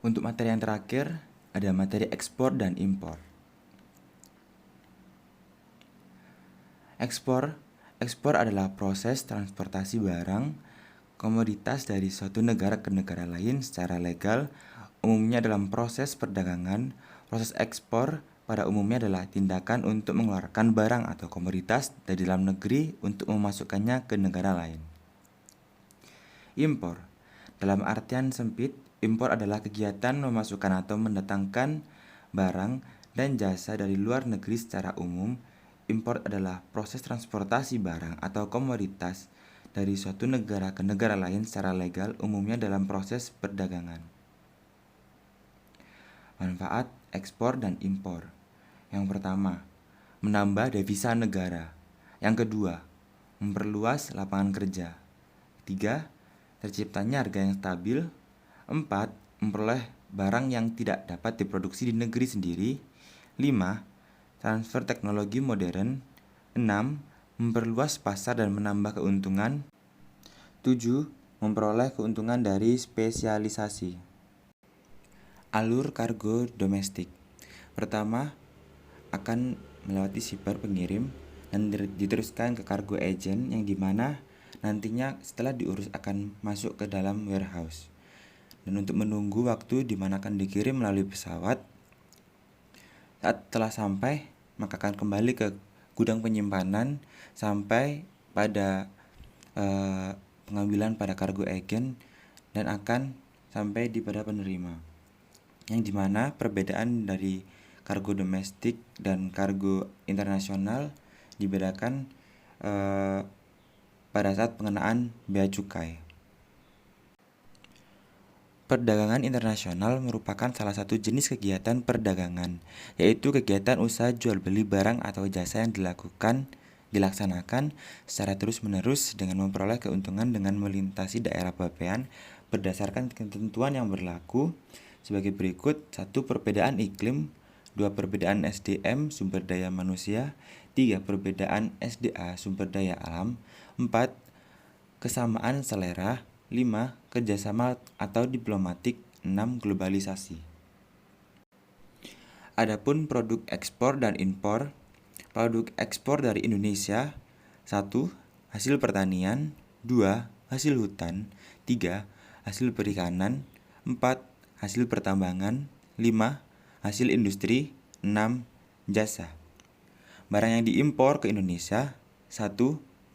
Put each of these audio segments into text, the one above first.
Untuk materi yang terakhir, ada materi ekspor dan impor. Ekspor adalah proses transportasi barang, komoditas dari suatu negara ke negara lain secara legal, umumnya dalam proses perdagangan. Proses ekspor pada umumnya adalah tindakan untuk mengeluarkan barang atau komoditas dari dalam negeri untuk memasukkannya ke negara lain. Impor, dalam artian sempit, impor adalah kegiatan memasukkan atau mendatangkan barang dan jasa dari luar negeri secara umum. Impor adalah proses transportasi barang atau komoditas dari suatu negara ke negara lain secara legal, umumnya dalam proses perdagangan. Manfaat ekspor dan impor. Yang pertama, menambah devisa negara. Yang kedua, memperluas lapangan kerja. 3. Terciptanya harga yang stabil. 4. Memperoleh barang yang tidak dapat diproduksi di negeri sendiri. 5. Transfer teknologi modern. 6. Memperluas pasar dan menambah keuntungan. 7. Memperoleh keuntungan dari spesialisasi. Alur kargo domestik. Pertama, akan melewati shipper pengirim dan diteruskan ke kargo agent, yang dimana nantinya setelah diurus akan masuk ke dalam warehouse. Dan untuk menunggu waktu dimana akan dikirim melalui pesawat, saat telah sampai maka akan kembali ke gudang penyimpanan sampai pada pengambilan pada kargo agent dan akan sampai di pada penerima. Yang dimana perbedaan dari kargo domestik dan kargo internasional dibedakan pada saat pengenaan bea cukai. Perdagangan internasional merupakan salah satu jenis kegiatan perdagangan, yaitu kegiatan usaha jual beli barang atau jasa yang dilaksanakan secara terus-menerus dengan memperoleh keuntungan dengan melintasi daerah pabean berdasarkan ketentuan yang berlaku sebagai berikut. 1. Perbedaan iklim. 2. Perbedaan SDM sumber daya manusia. 3. Perbedaan SDA sumber daya alam. 4. Kesamaan selera. 5. Kerjasama atau diplomatik. 6. Globalisasi. Adapun produk ekspor dan impor. Produk ekspor dari Indonesia: 1. Hasil pertanian. 2. Hasil hutan. 3. Hasil perikanan. 4. Hasil pertambangan. 5. Hasil industri. 6. Jasa. Barang yang diimpor ke Indonesia: 1.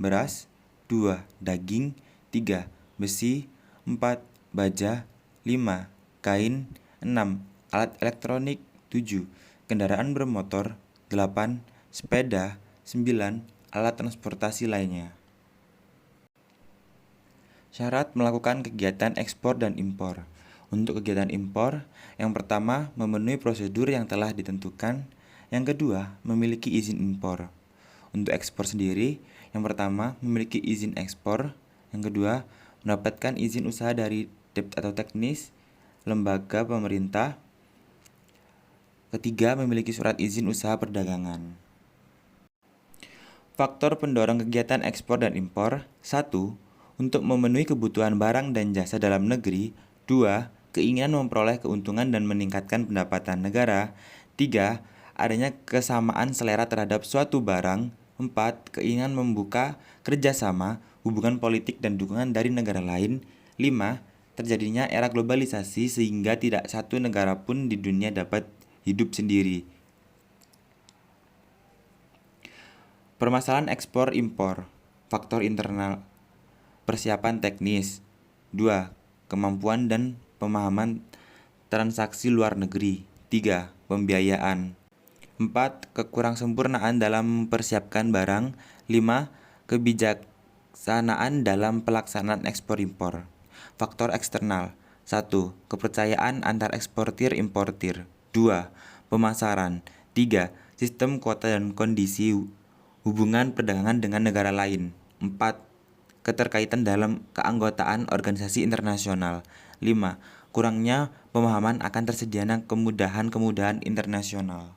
Beras. 2. Daging. 3. Besi. 4. Baja. 5. Kain. 6. Alat elektronik. 7. Kendaraan bermotor. 8. Sepeda. 9. Alat transportasi lainnya. Syarat melakukan kegiatan ekspor dan impor. Untuk kegiatan impor, yang pertama, memenuhi prosedur yang telah ditentukan. Yang kedua, memiliki izin impor. Untuk ekspor sendiri, yang pertama, memiliki izin ekspor. Yang kedua, mendapatkan izin usaha dari atau teknis lembaga pemerintah. Ketiga, memiliki surat izin usaha perdagangan. Faktor pendorong kegiatan ekspor dan impor: 1. Untuk memenuhi kebutuhan barang dan jasa dalam negeri. 2. Keinginan memperoleh keuntungan dan meningkatkan pendapatan negara. 3. Adanya kesamaan selera terhadap suatu barang. 4. Keinginan membuka kerjasama, hubungan politik dan dukungan dari negara lain. 5. Terjadinya era globalisasi sehingga tidak satu negara pun di dunia dapat hidup sendiri. Permasalahan ekspor impor. Faktor internal. Persiapan teknis. 2. Kemampuan dan pemahaman transaksi luar negeri. 3. Pembiayaan. 4. Kekurangsempurnaan dalam mempersiapkan barang. 5. Kebijaksanaan dalam pelaksanaan ekspor impor. Faktor eksternal. 1. Kepercayaan antar eksportir-importir. 2. Pemasaran. 3. Sistem kuota dan kondisi hubungan perdagangan dengan negara lain. 4. Keterkaitan dalam keanggotaan organisasi internasional. 5. Kurangnya pemahaman akan tersedianya kemudahan internasional.